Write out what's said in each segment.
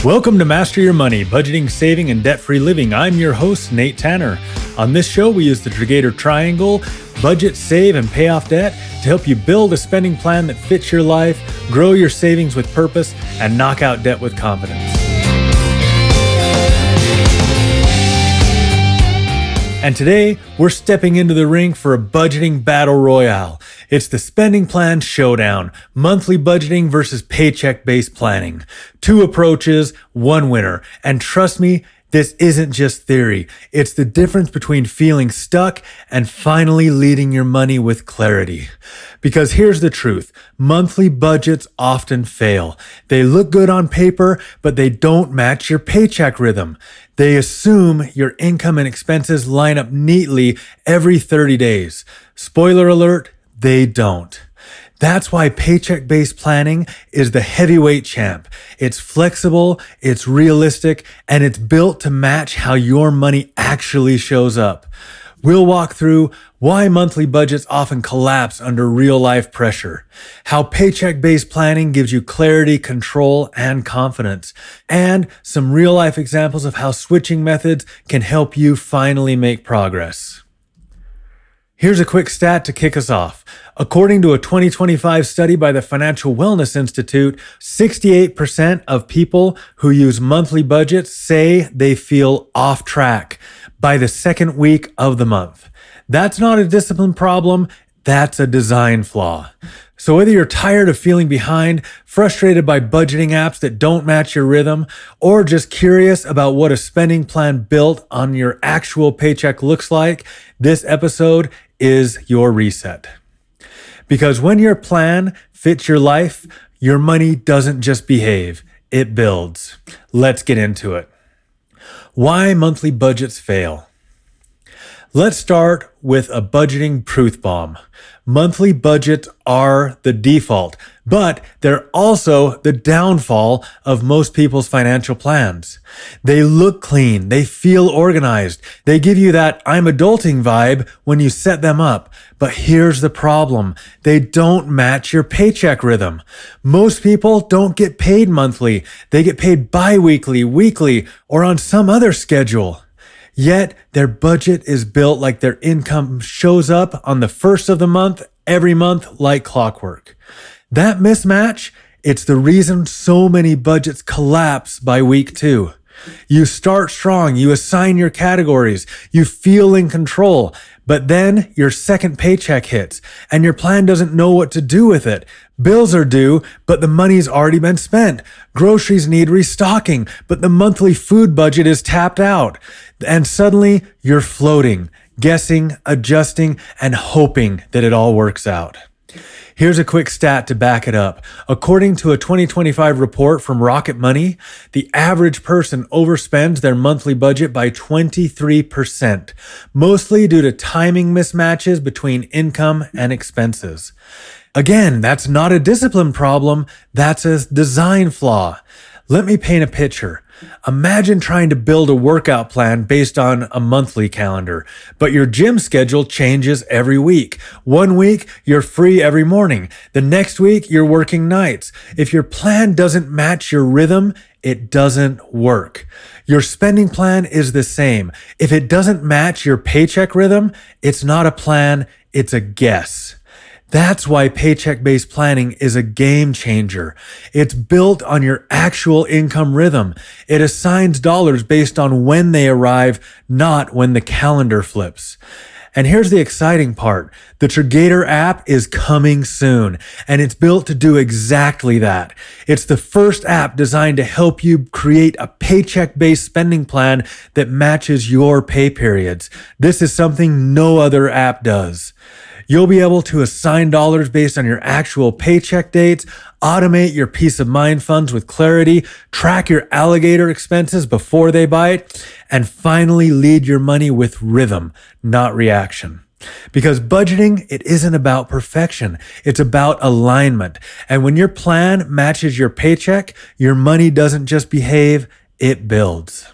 Welcome to Master Your Money, Budgeting, Saving, and Debt-Free Living. I'm your host, Nate Tanner. On this show, we use the Triggator Triangle, budget, save, and pay off debt to help you build a spending plan that fits your life, grow your savings with purpose, and knock out debt with confidence. And today, we're stepping into the ring for a budgeting battle royale. It's the spending plan showdown, monthly budgeting versus paycheck-based planning. Two approaches, one winner. And trust me, this isn't just theory. It's the difference between feeling stuck and finally leading your money with clarity. Because here's the truth. Monthly budgets often fail. They look good on paper, but they don't match your paycheck rhythm. They assume your income and expenses line up neatly every 30 days. Spoiler alert, they don't. That's why paycheck-based planning is the heavyweight champ. It's flexible, it's realistic, and it's built to match how your money actually shows up. We'll walk through why monthly budgets often collapse under real-life pressure, how paycheck-based planning gives you clarity, control, and confidence, and some real-life examples of how switching methods can help you finally make progress. Here's a quick stat to kick us off. According to a 2025 study by the Financial Wellness Institute, 68% of people who use monthly budgets say they feel off track by the second week of the month. That's not a discipline problem, that's a design flaw. So whether you're tired of feeling behind, frustrated by budgeting apps that don't match your rhythm, or just curious about what a spending plan built on your actual paycheck looks like, this episode is your reset. Because when your plan fits your life, your money doesn't just behave, it builds. Let's get into it. Why monthly budgets fail. Let's start with a budgeting truth bomb. Monthly budgets are the default, but they're also the downfall of most people's financial plans. They look clean, they feel organized, they give you that I'm adulting vibe when you set them up. But here's the problem. They don't match your paycheck rhythm. Most people don't get paid monthly. They get paid bi-weekly, weekly, or on some other schedule. Yet their budget is built like their income shows up on the first of the month, every month like clockwork. That mismatch, it's the reason so many budgets collapse by week 2. You start strong, you assign your categories, you feel in control, but then your second paycheck hits and your plan doesn't know what to do with it. Bills are due, but the money's already been spent. Groceries need restocking, but the monthly food budget is tapped out. And suddenly you're floating, guessing, adjusting, and hoping that it all works out. Here's a quick stat to back it up. According to a 2025 report from Rocket Money, the average person overspends their monthly budget by 23%, mostly due to timing mismatches between income and expenses. Again, that's not a discipline problem, that's a design flaw. Let me paint a picture. Imagine trying to build a workout plan based on a monthly calendar, but your gym schedule changes every week. One week, you're free every morning. The next week, you're working nights. If your plan doesn't match your rhythm, it doesn't work. Your spending plan is the same. If it doesn't match your paycheck rhythm, it's not a plan, it's a guess. That's why paycheck-based planning is a game changer. It's built on your actual income rhythm. It assigns dollars based on when they arrive, not when the calendar flips. And here's the exciting part. The Triggator App is coming soon, and it's built to do exactly that. It's the first app designed to help you create a paycheck-based spending plan that matches your pay periods. This is something no other app does. You'll be able to assign dollars based on your actual paycheck dates, automate your peace of mind funds with clarity, track your alligator expenses before they bite, and finally lead your money with rhythm, not reaction. Because budgeting, it isn't about perfection. It's about alignment. And when your plan matches your paycheck, your money doesn't just behave, it builds.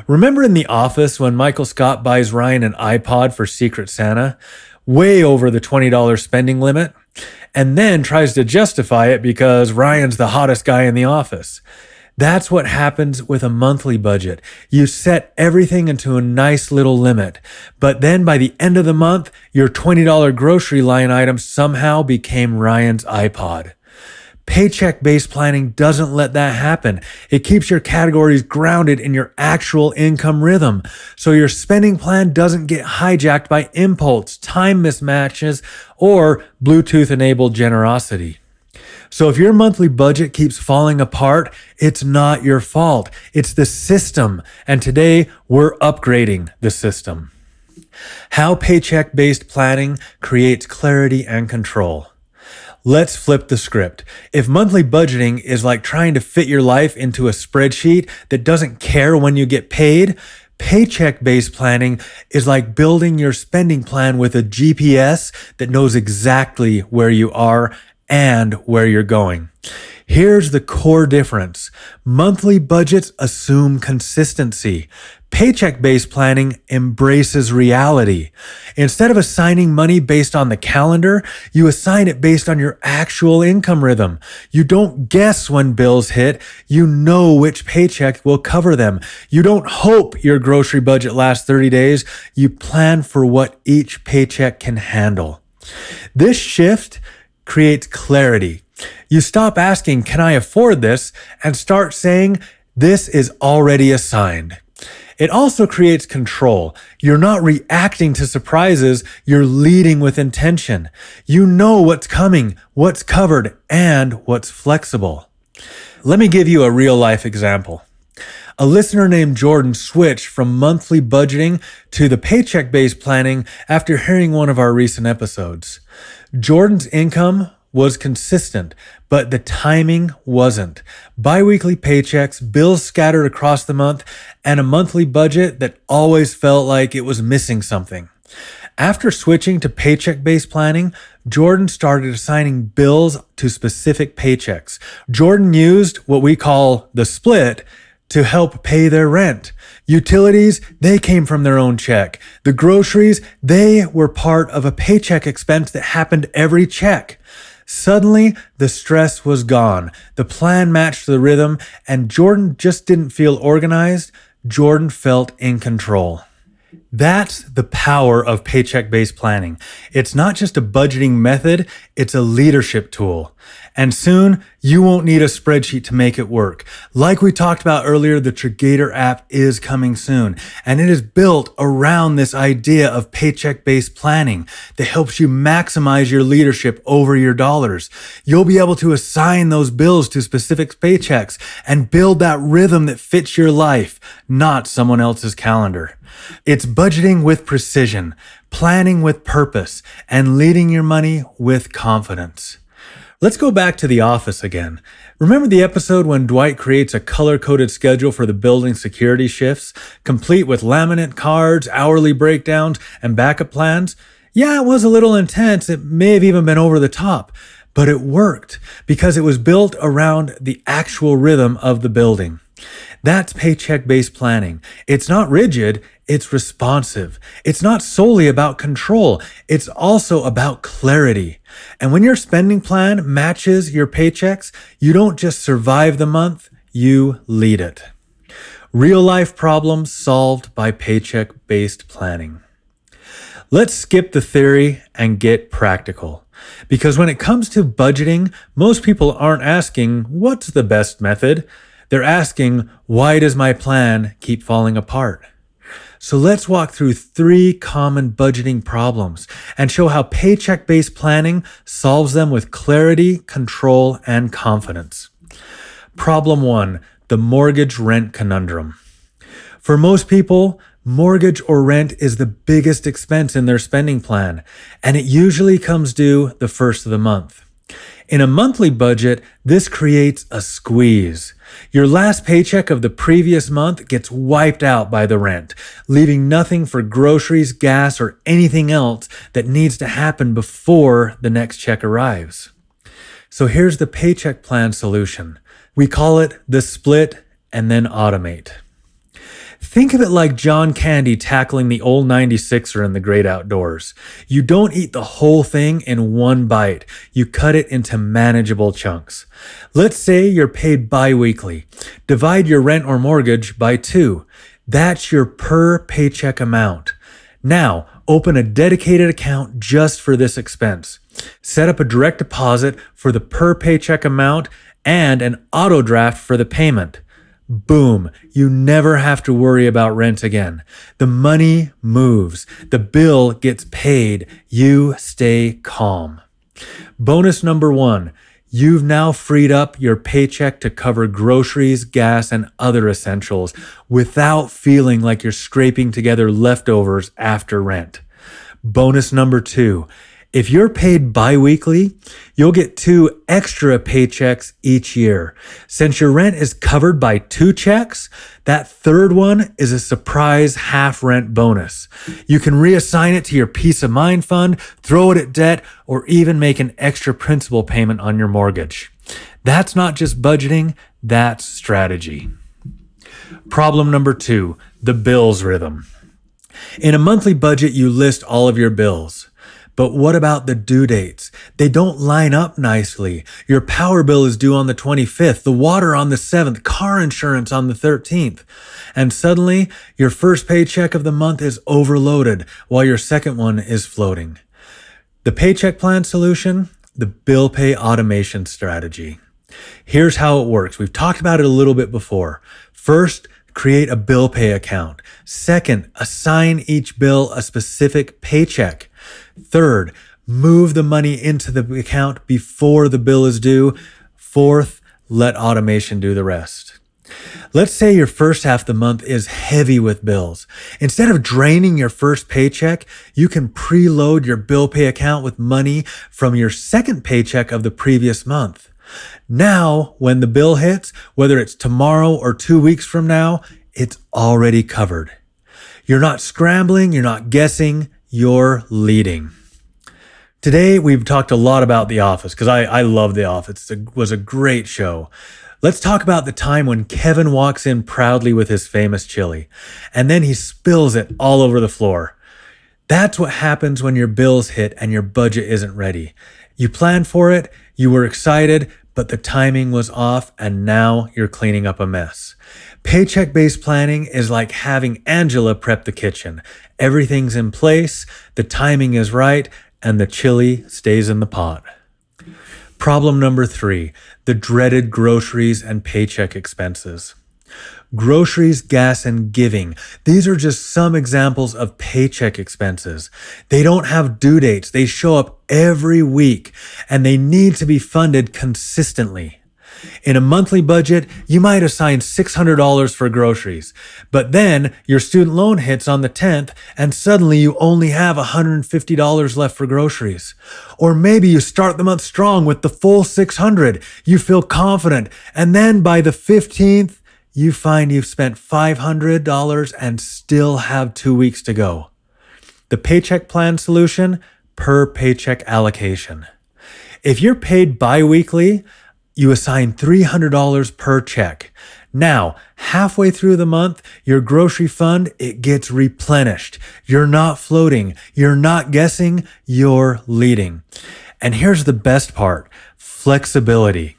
Remember in The Office when Michael Scott buys Ryan an iPod for Secret Santa? Way over the $20 spending limit, and then tries to justify it because Ryan's the hottest guy in the office. That's what happens with a monthly budget. You set everything into a nice little limit, but then by the end of the month, your $20 grocery line item somehow became Ryan's iPod. Paycheck-based planning doesn't let that happen. It keeps your categories grounded in your actual income rhythm, so your spending plan doesn't get hijacked by impulse, time mismatches, or Bluetooth-enabled generosity. So if your monthly budget keeps falling apart, it's not your fault. It's the system, and today we're upgrading the system. How paycheck-based planning creates clarity and control. Let's flip the script. If monthly budgeting is like trying to fit your life into a spreadsheet that doesn't care when you get paid, paycheck-based planning is like building your spending plan with a GPS that knows exactly where you are and where you're going. Here's the core difference. Monthly budgets assume consistency. Paycheck-based planning embraces reality. Instead of assigning money based on the calendar, you assign it based on your actual income rhythm. You don't guess when bills hit. You know which paycheck will cover them. You don't hope your grocery budget lasts 30 days. You plan for what each paycheck can handle. This shift creates clarity. You stop asking, "Can I afford this?" and start saying, "This is already assigned." It also creates control. You're not reacting to surprises, you're leading with intention. You know what's coming, what's covered, and what's flexible. Let me give you a real-life example. A listener named Jordan switched from monthly budgeting to the paycheck-based planning after hearing one of our recent episodes. Jordan's income was consistent, but the timing wasn't. Biweekly paychecks, bills scattered across the month, and a monthly budget that always felt like it was missing something. After switching to paycheck-based planning, Jordan started assigning bills to specific paychecks. Jordan used what we call the split to help pay their rent. Utilities, they came from their own check. The groceries, they were part of a paycheck expense that happened every check. Suddenly, the stress was gone. The plan matched the rhythm, and Jordan just didn't feel organized. Jordan felt in control. That's the power of paycheck-based planning. It's not just a budgeting method, it's a leadership tool. And soon, you won't need a spreadsheet to make it work. Like we talked about earlier, the Triggator App is coming soon, and it is built around this idea of paycheck-based planning that helps you maximize your leadership over your dollars. You'll be able to assign those bills to specific paychecks and build that rhythm that fits your life, not someone else's calendar. It's budgeting with precision, planning with purpose, and leading your money with confidence. Let's go back to the office again. Remember the episode when Dwight creates a color-coded schedule for the building security shifts, complete with laminate cards, hourly breakdowns, and backup plans? Yeah, it was a little intense. It may have even been over the top, but it worked because it was built around the actual rhythm of the building. That's paycheck-based planning. It's not rigid, it's responsive. It's not solely about control, it's also about clarity. And when your spending plan matches your paychecks, you don't just survive the month, you lead it. Real-life problems solved by paycheck-based planning. Let's skip the theory and get practical. Because when it comes to budgeting, most people aren't asking, what's the best method? They're asking, why does my plan keep falling apart? So let's walk through 3 common budgeting problems and show how paycheck-based planning solves them with clarity, control, and confidence. Problem 1, the mortgage rent conundrum. For most people, mortgage or rent is the biggest expense in their spending plan, and it usually comes due the first of the month. In a monthly budget, this creates a squeeze. Your last paycheck of the previous month gets wiped out by the rent, leaving nothing for groceries, gas, or anything else that needs to happen before the next check arrives. So here's the paycheck plan solution. We call it the split and then automate. Think of it like John Candy tackling the old 96er in the great outdoors. You don't eat the whole thing in one bite. You cut it into manageable chunks. Let's say you're paid bi-weekly. Divide your rent or mortgage by 2. That's your per paycheck amount. Now, open a dedicated account just for this expense. Set up a direct deposit for the per paycheck amount and an auto draft for the payment. Boom, you never have to worry about rent again. The money moves. The bill gets paid. You stay calm. Bonus number 1. You've now freed up your paycheck to cover groceries, gas, and other essentials without feeling like you're scraping together leftovers after rent. Bonus number 2. If you're paid bi-weekly, you'll get 2 extra paychecks each year. Since your rent is covered by 2 checks, that third one is a surprise half rent bonus. You can reassign it to your peace of mind fund, throw it at debt, or even make an extra principal payment on your mortgage. That's not just budgeting, that's strategy. Problem number 2, the bills rhythm. In a monthly budget, you list all of your bills. But what about the due dates? They don't line up nicely. Your power bill is due on the 25th, the water on the 7th, car insurance on the 13th. And suddenly, your first paycheck of the month is overloaded while your second one is floating. The paycheck plan solution, the bill pay automation strategy. Here's how it works. We've talked about it a little bit before. First, create a bill pay account. Second, assign each bill a specific paycheck. Third, move the money into the account before the bill is due. Fourth, let automation do the rest. Let's say your first half of the month is heavy with bills. Instead of draining your first paycheck, you can preload your bill pay account with money from your second paycheck of the previous month. Now, when the bill hits, whether it's tomorrow or 2 weeks from now, it's already covered. You're not scrambling, you're not guessing, you're leading. Today, we've talked a lot about The Office because I love The Office. It was a great show. Let's talk about the time when Kevin walks in proudly with his famous chili, and then he spills it all over the floor. That's what happens when your bills hit and your budget isn't ready. You planned for it, you were excited, but the timing was off, and now you're cleaning up a mess. Paycheck-based planning is like having Angela prep the kitchen. Everything's in place, the timing is right, and the chili stays in the pot. Problem number 3, the dreaded groceries and paycheck expenses. Groceries, gas, and giving. These are just some examples of paycheck expenses. They don't have due dates. They show up every week, and they need to be funded consistently. In a monthly budget, you might assign $600 for groceries, but then your student loan hits on the 10th and suddenly you only have $150 left for groceries. Or maybe you start the month strong with the full $600. You feel confident, and then by the 15th, you find you've spent $500 and still have 2 weeks to go. The paycheck plan solution, per paycheck allocation. If you're paid bi-weekly, you assign $300 per check. Now, halfway through the month, your grocery fund, it gets replenished. You're not floating. You're not guessing. You're leading. And here's the best part, flexibility.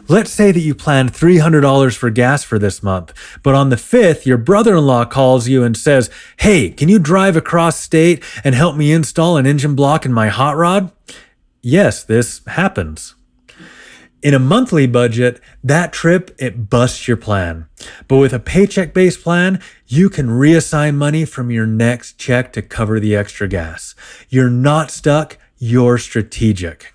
Let's say that you planned $300 for gas for this month, but on the 5th, your brother-in-law calls you and says, "Hey, can you drive across state and help me install an engine block in my hot rod?" Yes, this happens. In a monthly budget, that trip, it busts your plan. But with a paycheck-based plan, you can reassign money from your next check to cover the extra gas. You're not stuck, you're strategic.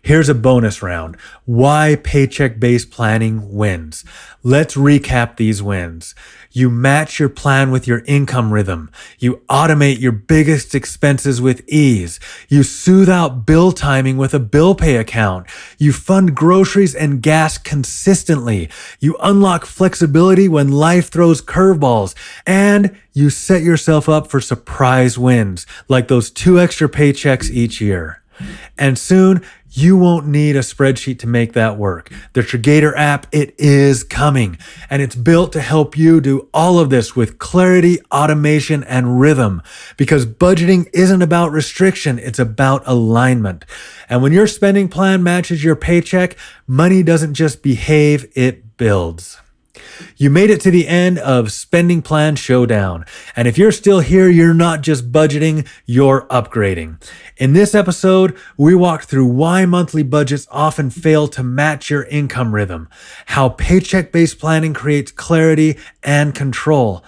Here's a bonus round. Why paycheck-based planning wins. Let's recap these wins. You match your plan with your income rhythm. You automate your biggest expenses with ease. You soothe out bill timing with a bill pay account. You fund groceries and gas consistently. You unlock flexibility when life throws curveballs. And you set yourself up for surprise wins, like those 2 extra paychecks each year. And soon, You won't need a spreadsheet to make that work. The Triggator app, it is coming, and it's built to help you do all of this with clarity, automation, and rhythm, because budgeting isn't about restriction, it's about alignment. And when your spending plan matches your paycheck, money doesn't just behave, it builds. You made it to the end of Spending Plan Showdown. And if you're still here, you're not just budgeting, you're upgrading. In this episode, we walked through why monthly budgets often fail to match your income rhythm, how paycheck-based planning creates clarity and control.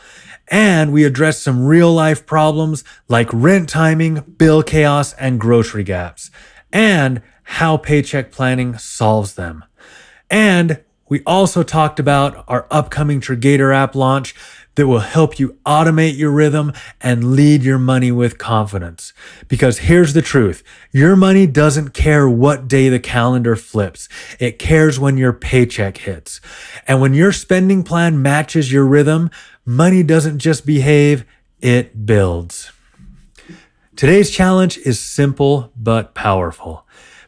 And we addressed some real-life problems like rent timing, bill chaos, and grocery gaps, and how paycheck planning solves them. And we also talked about our upcoming Triggator app launch that will help you automate your rhythm and lead your money with confidence. Because here's the truth, your money doesn't care what day the calendar flips. It cares when your paycheck hits. And when your spending plan matches your rhythm, money doesn't just behave, it builds. Today's challenge is simple but powerful.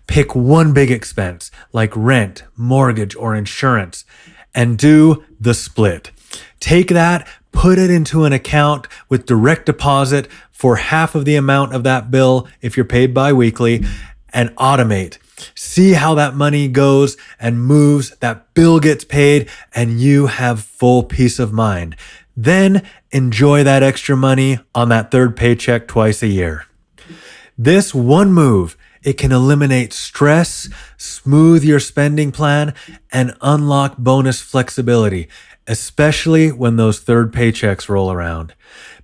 Pick one big expense like rent, mortgage, or insurance and do the split. Take that, put it into an account with direct deposit for half of the amount of that bill if you're paid bi-weekly, and automate. See how that money goes and moves, that bill gets paid, and you have full peace of mind. Then enjoy that extra money on that third paycheck twice a year. This one move, it can eliminate stress, smooth your spending plan, and unlock bonus flexibility, especially when those third paychecks roll around.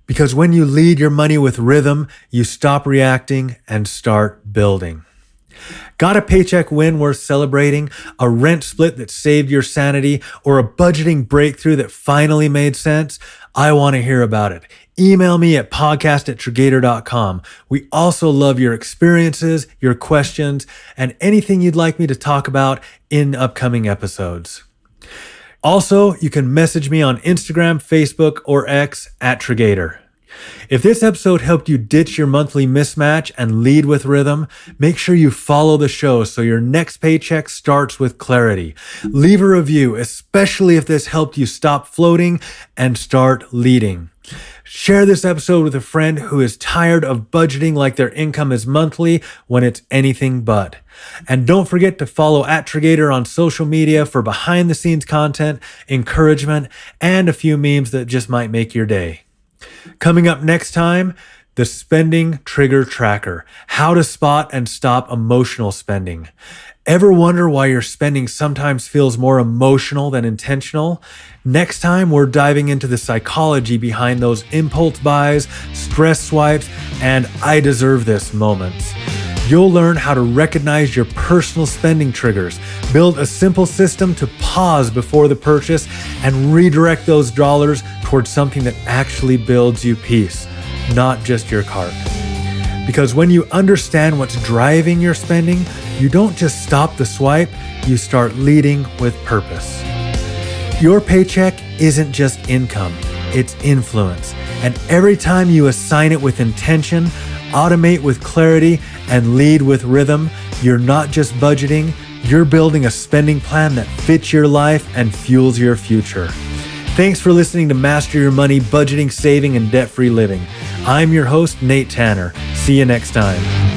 Because when you lead your money with rhythm, you stop reacting and start building. Got a paycheck win worth celebrating, a rent split that saved your sanity, or a budgeting breakthrough that finally made sense? I want to hear about it. Email me at podcast@triggator.com. We also love your experiences, your questions, and anything you'd like me to talk about in upcoming episodes. Also, you can message me on Instagram, Facebook, or X @Triggator. If this episode helped you ditch your monthly mismatch and lead with rhythm, make sure you follow the show so your next paycheck starts with clarity. Leave a review, especially if this helped you stop floating and start leading. Share this episode with a friend who is tired of budgeting like their income is monthly when it's anything but. And don't forget to follow @Triggator on social media for behind the scenes content, encouragement, and a few memes that just might make your day. Coming up next time, the Spending Trigger Tracker, how to spot and stop emotional spending. Ever wonder why your spending sometimes feels more emotional than intentional? Next time, we're diving into the psychology behind those impulse buys, stress swipes, and I deserve this moments. You'll learn how to recognize your personal spending triggers, build a simple system to pause before the purchase, and redirect those dollars towards something that actually builds you peace, not just your cart. Because when you understand what's driving your spending, you don't just stop the swipe, you start leading with purpose. Your paycheck isn't just income, it's influence. And every time you assign it with intention, automate with clarity, and lead with rhythm, you're not just budgeting, you're building a spending plan that fits your life and fuels your future. Thanks for listening to Master Your Money, Budgeting, Saving, and Debt-Free Living. I'm your host, Nate Tanner. See you next time.